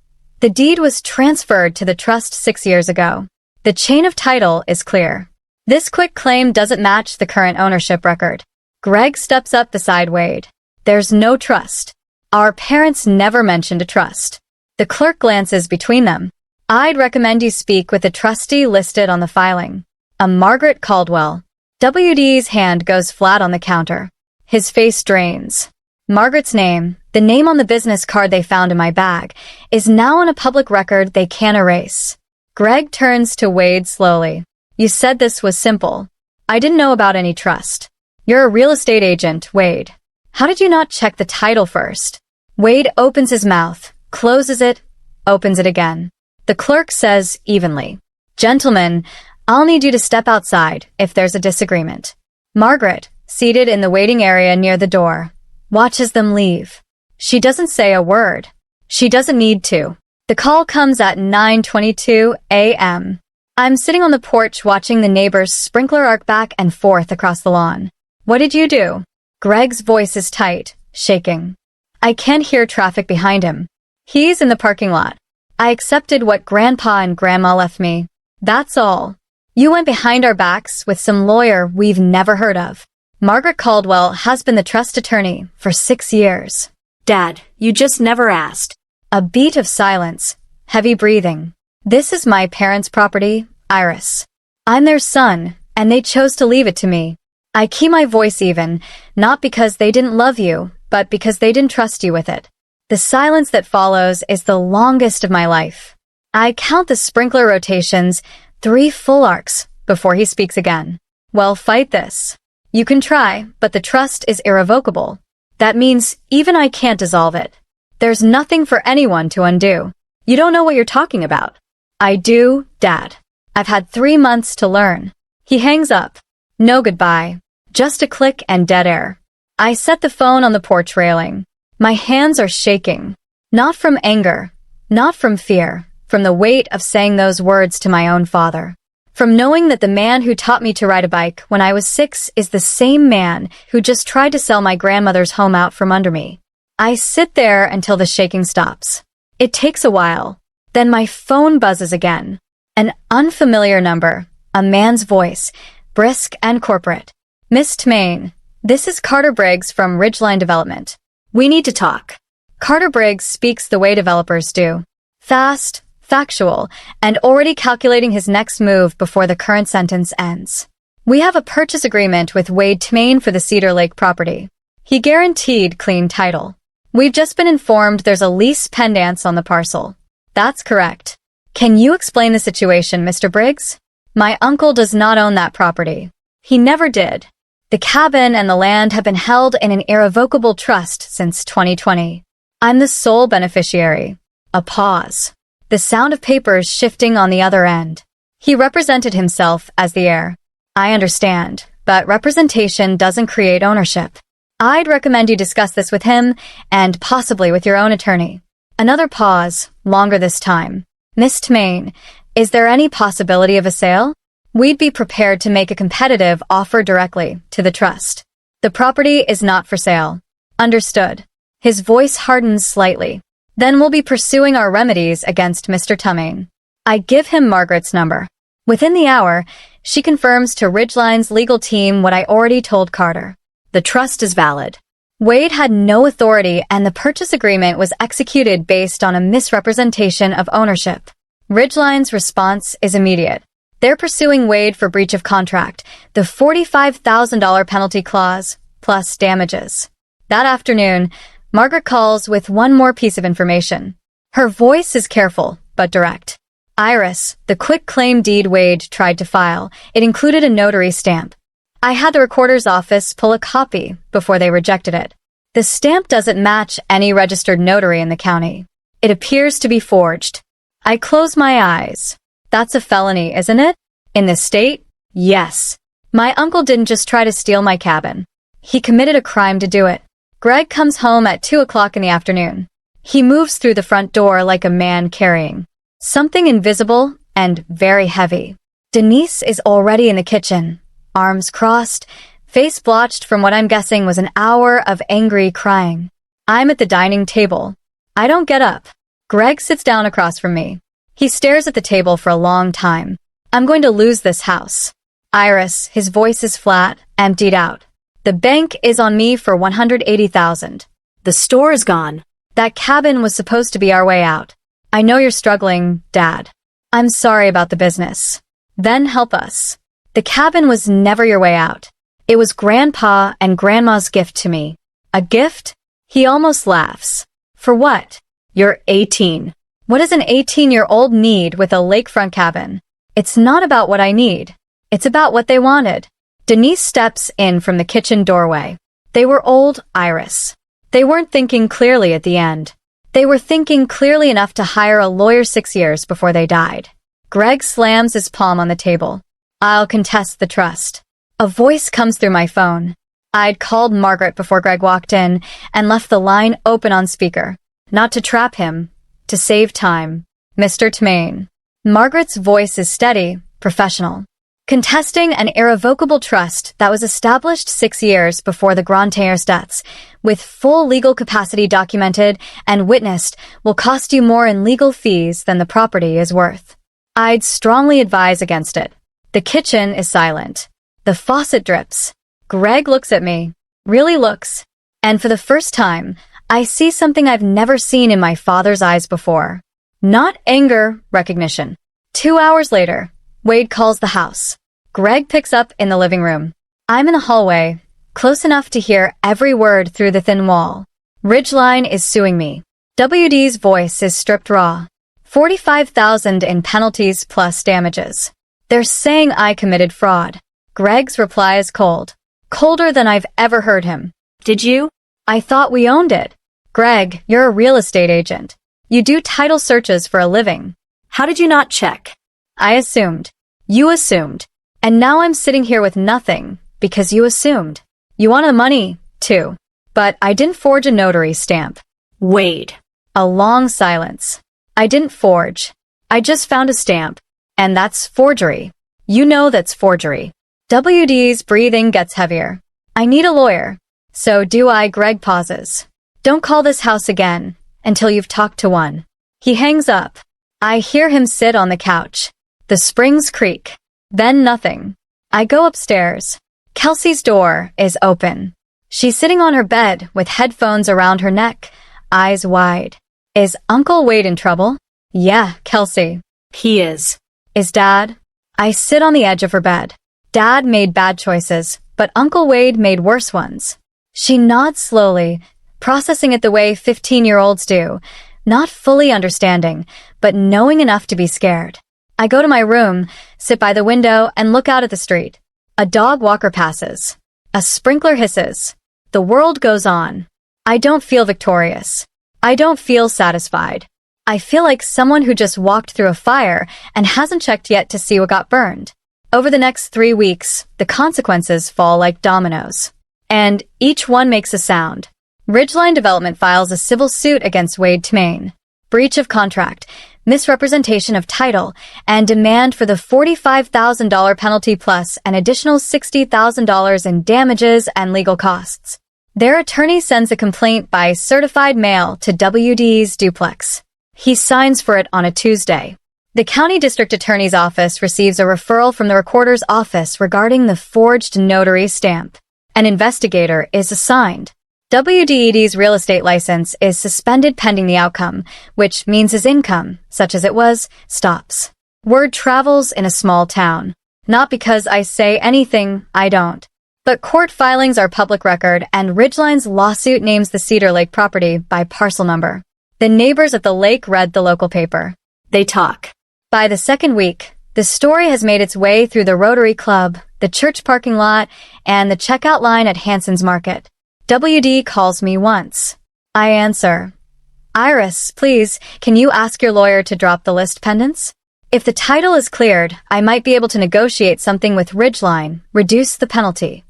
the deed was transferred to the trust 6 years ago. The chain of title is clear. This quick claim doesn't match the current ownership record. Greg steps up beside Wade. There's no trust. Our parents never mentioned a trust. The clerk glances between them. I'd recommend you speak with the trustee listed on the filing. A Margaret Caldwell. WD's hand goes flat on the counter. His face drains. Margaret's name, the name on the business card they found in my bag, is now on a public record they can't erase. Greg turns to Wade slowly. You said this was simple. I didn't know about any trust. You're a real estate agent, Wade. How did you not check the title first? Wade opens his mouth, closes it, opens it again. The clerk says evenly, Gentlemen, I'll need you to step outside if there's a disagreement. Margaret, seated in the waiting area near the door, watches them leave. She doesn't say a word. She doesn't need to. The call comes at 9:22 a.m. I'm sitting on the porch watching the neighbor's sprinkler arc back and forth across the lawn. What did you do? Greg's voice is tight, shaking. I can't hear traffic behind him. He's in the parking lot. I accepted what Grandpa and Grandma left me. That's all. You went behind our backs with some lawyer we've never heard of. Margaret Caldwell has been the trust attorney for 6 years. Dad, you just never asked. A beat of silence, heavy breathing. This is my parents' property, Iris. I'm their son, and they chose to leave it to me. I keep my voice even, not because they didn't love you, but because they didn't trust you with it. The silence that follows is the longest of my life. I count the sprinkler rotations, 3 full arcs, before he speaks again. Well, fight this. You can try, but the trust is irrevocable. That means even I can't dissolve it. There's nothing for anyone to undo. You don't know what you're talking about. I do, Dad. I've had 3 months to learn. He hangs up. No goodbye. Just a click and dead air. I set the phone on the porch railing. My hands are shaking. Not from anger. Not from fear. From the weight of saying those words to my own father. From knowing that the man who taught me to ride a bike when I was 6 is the same man who just tried to sell my grandmother's home out from under me. I sit there until the shaking stops. It takes a while. Then my phone buzzes again. An unfamiliar number. A man's voice. Brisk and corporate. Miss Tmain, this is Carter Briggs from Ridgeline Development. We need to talk. Carter Briggs speaks the way developers do. Fast, factual, and already calculating his next move before the current sentence ends. We have a purchase agreement with Wade Tmain for the Cedar Lake property. He guaranteed clean title. We've just been informed there's a lease pendants on the parcel. That's correct. Can you explain the situation, Mr. Briggs? My uncle does not own that property. He never did. The cabin and the land have been held in an irrevocable trust since 2020. I'm the sole beneficiary. A pause. The sound of papers shifting on the other end. He represented himself as the heir. I understand, but representation doesn't create ownership. I'd recommend you discuss this with him and possibly with your own attorney. Another pause, longer this time. Miss Tmain, is there any possibility of a sale? We'd be prepared to make a competitive offer directly to the trust. The property is not for sale. Understood. His voice hardens slightly. Then we'll be pursuing our remedies against Mr. Tmain. I give him Margaret's number. Within the hour, she confirms to Ridgeline's legal team what I already told Carter. The trust is valid. Wade had no authority and the purchase agreement was executed based on a misrepresentation of ownership. Ridgeline's response is immediate. They're pursuing Wade for breach of contract, the $45,000 penalty clause, plus damages. That afternoon, Margaret calls with one more piece of information. Her voice is careful, but direct. Iris, the quitclaim deed Wade tried to file, it included a notary stamp. I had the recorder's office pull a copy before they rejected it. The stamp doesn't match any registered notary in the county. It appears to be forged. I close my eyes. That's a felony, isn't it? In this state? Yes. My uncle didn't just try to steal my cabin. He committed a crime to do it. Greg comes home at 2 o'clock in the afternoon. He moves through the front door like a man carrying something invisible and very heavy. Denise is already in the kitchen, arms crossed, face blotched from what I'm guessing was an hour of angry crying. I'm at the dining table. I don't get up. Greg sits down across from me. He stares at the table for a long time. I'm going to lose this house. Iris, his voice is flat, emptied out. The bank is on me for $180,000. The store is gone. That cabin was supposed to be our way out. I know you're struggling, Dad. I'm sorry about the business. Then help us. The cabin was never your way out. It was Grandpa and Grandma's gift to me. A gift? He almost laughs. For what? You're 18. What does an 18-year-old need with a lakefront cabin? It's not about what I need. It's about what they wanted. Denise steps in from the kitchen doorway. They were old, Iris. They weren't thinking clearly at the end. They were thinking clearly enough to hire a lawyer 6 years before they died. Greg slams his palm on the table. I'll contest the trust. A voice comes through my phone. I'd called Margaret before Greg walked in and left the line open on speaker. Not to trap him, to save time. Mr. Tmain. Margaret's voice is steady, professional, contesting an irrevocable trust that was established 6 years before the Grand'Taire's deaths, with full legal capacity documented and witnessed, will cost you more in legal fees than the property is worth. I'd strongly advise against it. The kitchen is silent. The faucet drips. Greg looks at me, really looks, and for the first time, I see something I've never seen in my father's eyes before. Not anger, recognition. 2 hours later, Wade calls the house. Greg picks up in the living room. I'm in the hallway, close enough to hear every word through the thin wall. Ridgeline is suing me. WD's voice is stripped raw. $45,000 in penalties plus damages. They're saying I committed fraud. Greg's reply is cold. Colder than I've ever heard him. Did you? I thought we owned it. Greg, you're a real estate agent. You do title searches for a living. How did you not check? I assumed. You assumed. And now I'm sitting here with nothing, because you assumed. You wanted money, too. But I didn't forge a notary stamp. Wade. A long silence. I didn't forge. I just found a stamp. And that's forgery. You know that's forgery. WD's breathing gets heavier. I need a lawyer. So do I. Greg pauses. Don't call this house again, until you've talked to one. He hangs up. I hear him sit on the couch. The springs creak. Then nothing. I go upstairs. Kelsey's door is open. She's sitting on her bed with headphones around her neck, eyes wide. Is Uncle Wade in trouble? Yeah, Kelsey. He is. Is Dad? I sit on the edge of her bed. Dad made bad choices, but Uncle Wade made worse ones. She nods slowly, processing it the way 15-year-olds do, not fully understanding, but knowing enough to be scared. I go to my room, sit by the window, and look out at the street. A dog walker passes. A sprinkler hisses. The world goes on. I don't feel victorious. I don't feel satisfied. I feel like someone who just walked through a fire and hasn't checked yet to see what got burned. Over the next 3 weeks, the consequences fall like dominoes. And each one makes a sound. Ridgeline Development files a civil suit against Wade Tmain. Breach of contract, misrepresentation of title, and demand for the $45,000 penalty plus an additional $60,000 in damages and legal costs. Their attorney sends a complaint by certified mail to WD's duplex. He signs for it on a Tuesday. The county district attorney's office receives a referral from the recorder's office regarding the forged notary stamp. An investigator is assigned. WD's real estate license is suspended pending the outcome, which means his income, such as it was, stops. Word travels in a small town. Not because I say anything I don't. But court filings are public record, and Ridgeline's lawsuit names the Cedar Lake property by parcel number. The neighbors at the lake read the local paper. They talk. By the second week, the story has made its way through the Rotary Club, the church parking lot, and the checkout line at Hanson's Market. WD calls me once. I answer. Iris, please, can you ask your lawyer to drop the list pendants? If the title is cleared, I might be able to negotiate something with Ridgeline, reduce the penalty.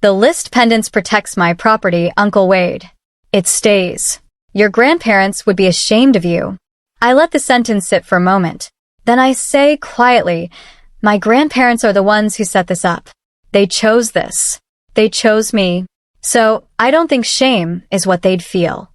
The list pendants protects my property, Uncle Wade. It stays. Your grandparents would be ashamed of you. I let the sentence sit for a moment. Then I say quietly, my grandparents are the ones who set this up. They chose this. They chose me. So I don't think shame is what they'd feel.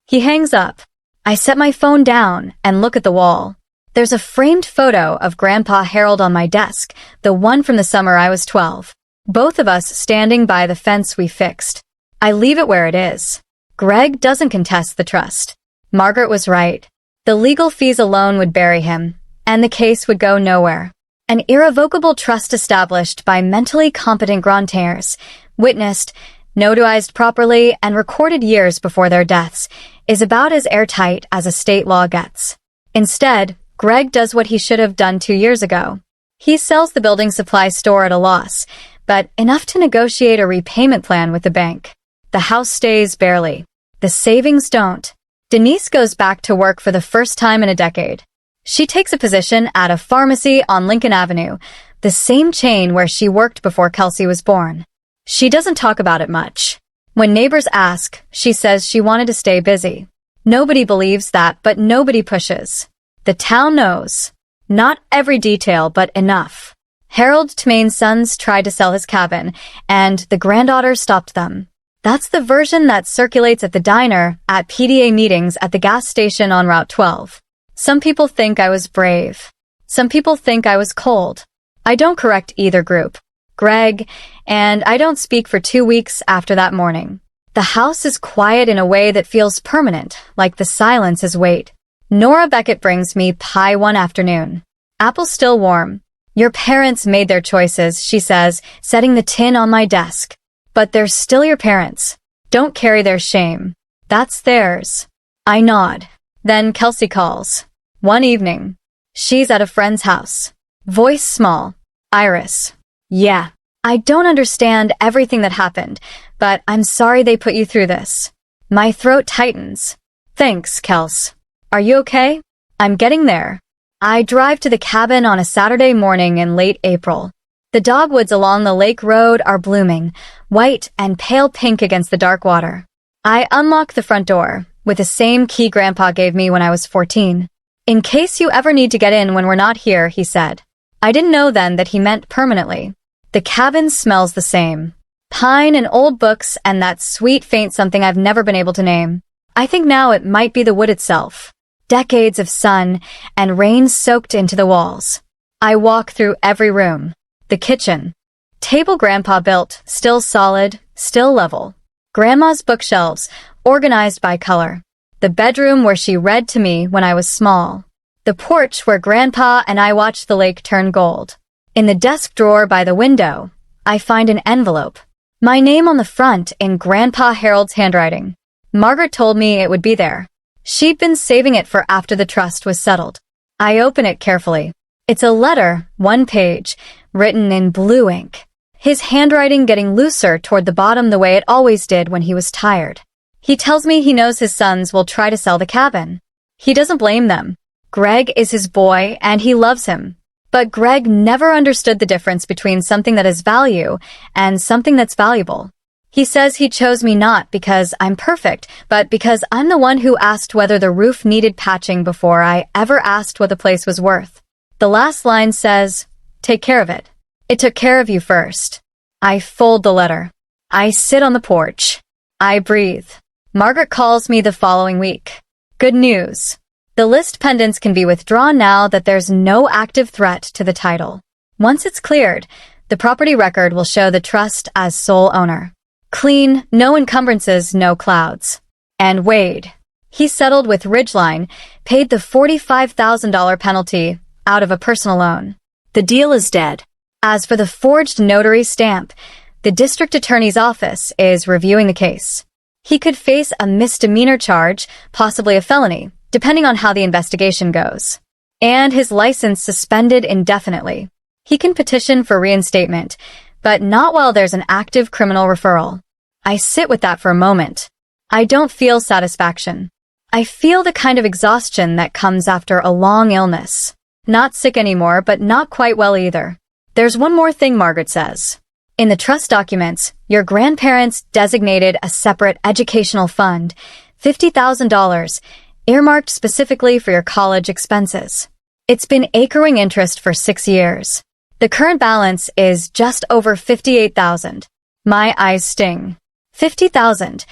He hangs up. I set my phone down and look at the wall. There's a framed photo of Grandpa Harold on my desk, the one from the summer I was 12. Both of us standing by the fence we fixed. I leave it where it is. Greg doesn't contest the trust. Margaret was right. The legal fees alone would bury him, and the case would go nowhere. An irrevocable trust established by mentally competent Grand'Taire's, witnessed, notarized properly, and recorded years before their deaths, is about as airtight as a state law gets. Instead, Greg does what he should have done 2 years ago. He sells the building supply store at a loss, but enough to negotiate a repayment plan with the bank. The house stays barely. The savings don't. Denise goes back to work for the first time in a decade. She takes a position at a pharmacy on Lincoln Avenue, the same chain where she worked before Kelsey was born. She doesn't talk about it much. When neighbors ask, she says she wanted to stay busy. Nobody believes that, but nobody pushes. The town knows. Not every detail, but enough. Harold Tmain's sons tried to sell his cabin, and the granddaughter stopped them. That's the version that circulates at the diner, at PDA meetings, at the gas station on Route 12. Some people think I was brave. Some people think I was cold. I don't correct either group. Greg, and I don't speak for 2 weeks after that morning. The house is quiet in a way that feels permanent, like the silence is weight. Nora Beckett brings me pie one afternoon. Apple's still warm. Your parents made their choices, she says, setting the tin on my desk. But they're still your parents. Don't carry their shame. That's theirs. I nod. Then Kelsey calls. One evening. She's at a friend's house. Voice small. Iris. Yeah. I don't understand everything that happened, but I'm sorry they put you through this. My throat tightens. Thanks, Kels. Are you okay? I'm getting there. I drive to the cabin on a Saturday morning in late April. The dogwoods along the lake road are blooming, white and pale pink against the dark water. I unlock the front door, with the same key Grandpa gave me when I was 14. In case you ever need to get in when we're not here, he said. I didn't know then that he meant permanently. The cabin smells the same. Pine and old books and that sweet faint something I've never been able to name. I think now it might be the wood itself. Decades of sun and rain soaked into the walls. I walk through every room. The kitchen. Table Grandpa built, still solid, still level. Grandma's bookshelves, organized by color. The bedroom where she read to me when I was small. The porch where Grandpa and I watched the lake turn gold. In the desk drawer by the window, I find an envelope. My name on the front in Grandpa Harold's handwriting. Margaret told me it would be there. She'd been saving it for after the trust was settled. I open it carefully. It's a letter, 1 page, written in blue ink. His handwriting getting looser toward the bottom the way it always did when he was tired. He tells me he knows his sons will try to sell the cabin. He doesn't blame them. Greg is his boy and he loves him. But Greg never understood the difference between something that has value and something that's valuable. He says he chose me not because I'm perfect, but because I'm the one who asked whether the roof needed patching before I ever asked what the place was worth. The last line says, take care of it. It took care of you first. I fold the letter. I sit on the porch. I breathe. Margaret calls me the following week. Good news. The list pendants can be withdrawn now that there's no active threat to the title. Once it's cleared, the property record will show the trust as sole owner. Clean, no encumbrances, no clouds. And Wade. He settled with Ridgeline, paid the $45,000 penalty out of a personal loan. The deal is dead. As for the forged notary stamp, the district attorney's office is reviewing the case. He could face a misdemeanor charge, possibly a felony, depending on how the investigation goes. And his license suspended indefinitely. He can petition for reinstatement, but not while there's an active criminal referral. I sit with that for a moment. I don't feel satisfaction. I feel the kind of exhaustion that comes after a long illness. Not sick anymore, but not quite well either. There's one more thing Margaret says. In the trust documents, your grandparents designated a separate educational fund, $50,000, earmarked specifically for your college expenses. It's been accruing interest for 6 years. The current balance is just over $58,000. My eyes sting. $50,000.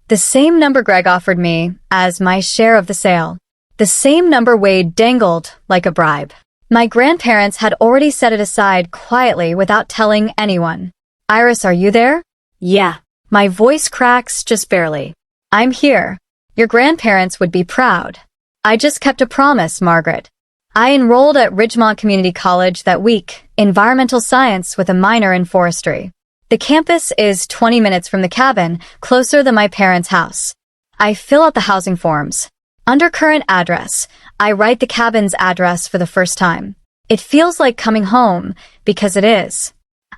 The same number Greg offered me as my share of the sale. The same number Wade dangled like a bribe. My grandparents had already set it aside quietly without telling anyone. Iris, are you there? Yeah. My voice cracks just barely. I'm here. Your grandparents would be proud. I just kept a promise, Margaret. I enrolled at Ridgemont Community College that week, environmental science with a minor in forestry. The campus is 20 minutes from the cabin, closer than my parents' house. I fill out the housing forms. Under current address, I write the cabin's address for the first time. It feels like coming home, because it is.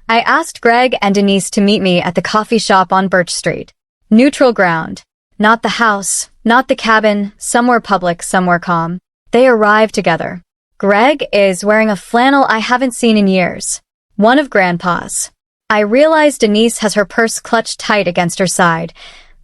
I asked Greg and Denise to meet me at the coffee shop on Birch Street. Neutral ground. Not the house, not the cabin, somewhere public, somewhere calm. They arrive together. Greg is wearing a flannel I haven't seen in years. One of Grandpa's. I realize Denise has her purse clutched tight against her side,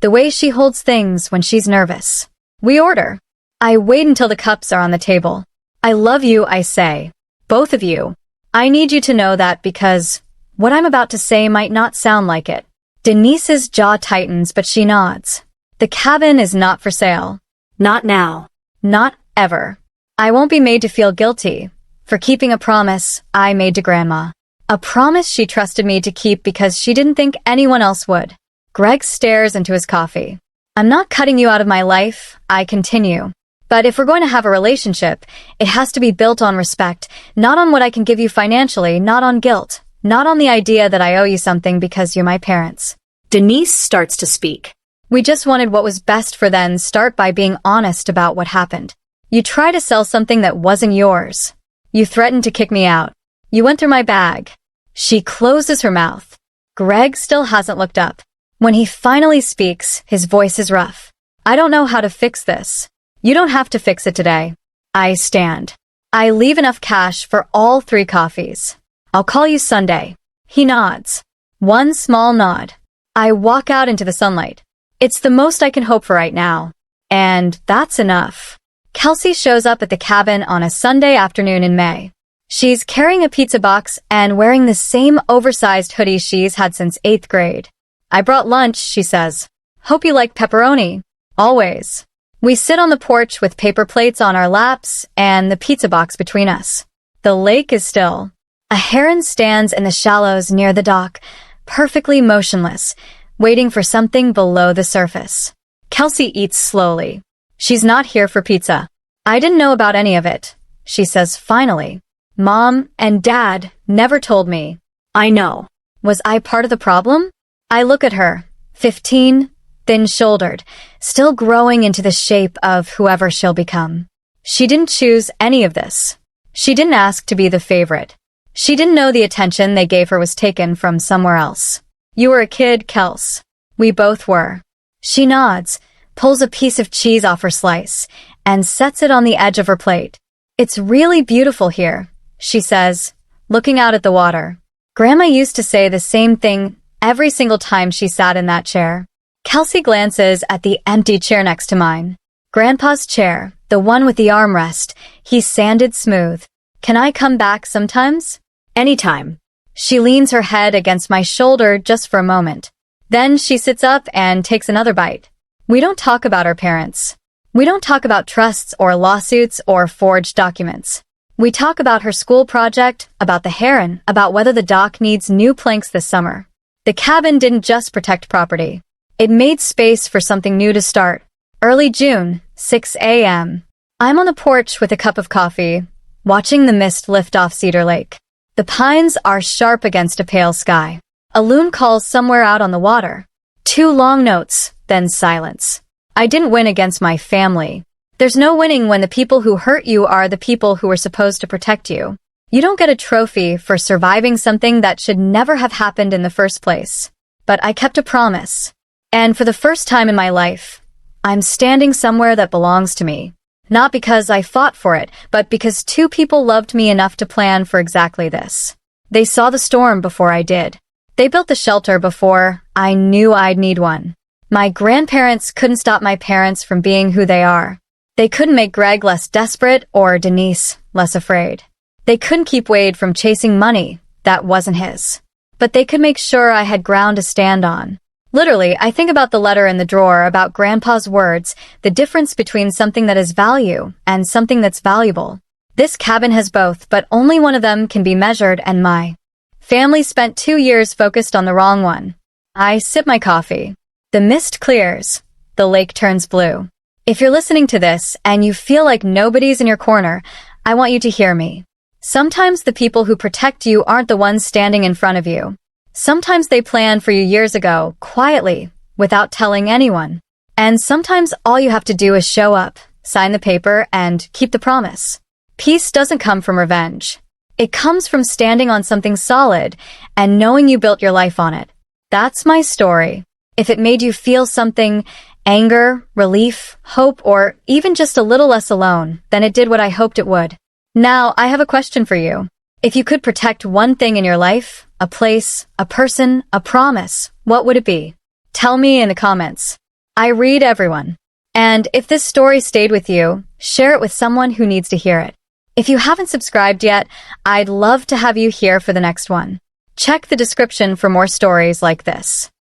the way she holds things when she's nervous. We order. I wait until the cups are on the table. I love you, I say. Both of you. I need you to know that because what I'm about to say might not sound like it. Denise's jaw tightens, but she nods. The cabin is not for sale. Not now. Not ever. I won't be made to feel guilty for keeping a promise I made to Grandma. A promise she trusted me to keep because she didn't think anyone else would. Greg stares into his coffee. I'm not cutting you out of my life, I continue. But if we're going to have a relationship, it has to be built on respect, not on what I can give you financially, not on guilt, not on the idea that I owe you something because you're my parents. Denise starts to speak. We just wanted what was best for then. Start by being honest about what happened. You tried to sell something that wasn't yours. You threatened to kick me out. You went through my bag. She closes her mouth. Greg still hasn't looked up. When he finally speaks, his voice is rough. I don't know how to fix this. You don't have to fix it today. I stand. I leave enough cash for all 3 coffees. I'll call you Sunday. He nods. One small nod. I walk out into the sunlight. It's the most I can hope for right now. And that's enough. Kelsey shows up at the cabin on a Sunday afternoon in May. She's carrying a pizza box and wearing the same oversized hoodie she's had since 8th grade. I brought lunch, she says. Hope you like pepperoni. Always. We sit on the porch with paper plates on our laps and the pizza box between us. The lake is still. A heron stands in the shallows near the dock, perfectly motionless, waiting for something below the surface. Kelsey eats slowly. She's not here for pizza. I didn't know about any of it, she says finally. Mom and Dad never told me. I know. Was I part of the problem? I look at her, 15, thin-shouldered, still growing into the shape of whoever she'll become. She didn't choose any of this. She didn't ask to be the favorite. She didn't know the attention they gave her was taken from somewhere else. You were a kid, Kels. We both were. She nods, pulls a piece of cheese off her slice, and sets it on the edge of her plate. It's really beautiful here, she says, looking out at the water. Grandma used to say the same thing every single time she sat in that chair. Kelsey glances at the empty chair next to mine. Grandpa's chair, the one with the armrest, he's sanded smooth. Can I come back sometimes? Anytime. She leans her head against my shoulder just for a moment. Then she sits up and takes another bite. We don't talk about our parents. We don't talk about trusts or lawsuits or forged documents. We talk about her school project, about the heron, about whether the dock needs new planks this summer. The cabin didn't just protect property. It made space for something new to start. Early June, 6 a.m. I'm on the porch with a cup of coffee, watching the mist lift off Cedar Lake. The pines are sharp against a pale sky. A loon calls somewhere out on the water. 2 long notes, then silence. I didn't win against my family. There's no winning when the people who hurt you are the people who are supposed to protect you. You don't get a trophy for surviving something that should never have happened in the first place. But I kept a promise. And for the first time in my life, I'm standing somewhere that belongs to me. Not because I fought for it, but because 2 people loved me enough to plan for exactly this. They saw the storm before I did. They built the shelter before I knew I'd need one. My grandparents couldn't stop my parents from being who they are. They couldn't make Greg less desperate or Denise less afraid. They couldn't keep Wade from chasing money that wasn't his. But they could make sure I had ground to stand on. Literally, I think about the letter in the drawer, about Grandpa's words, the difference between something that has value and something that's valuable. This cabin has both, but only one of them can be measured, and my family spent 2 years focused on the wrong one. I sip my coffee. The mist clears. The lake turns blue. If you're listening to this and you feel like nobody's in your corner, I want you to hear me. Sometimes the people who protect you aren't the ones standing in front of you. Sometimes they planned for you years ago, quietly, without telling anyone. And sometimes all you have to do is show up, sign the paper, and keep the promise. Peace doesn't come from revenge. It comes from standing on something solid and knowing you built your life on it. That's my story. If it made you feel something, anger, relief, hope, or even just a little less alone, then it did what I hoped it would. Now, I have a question for you. If you could protect one thing in your life, a place, a person, a promise, what would it be? Tell me in the comments. I read everyone. And if this story stayed with you, share it with someone who needs to hear it. If you haven't subscribed yet, I'd love to have you here for the next one. Check the description for more stories like this.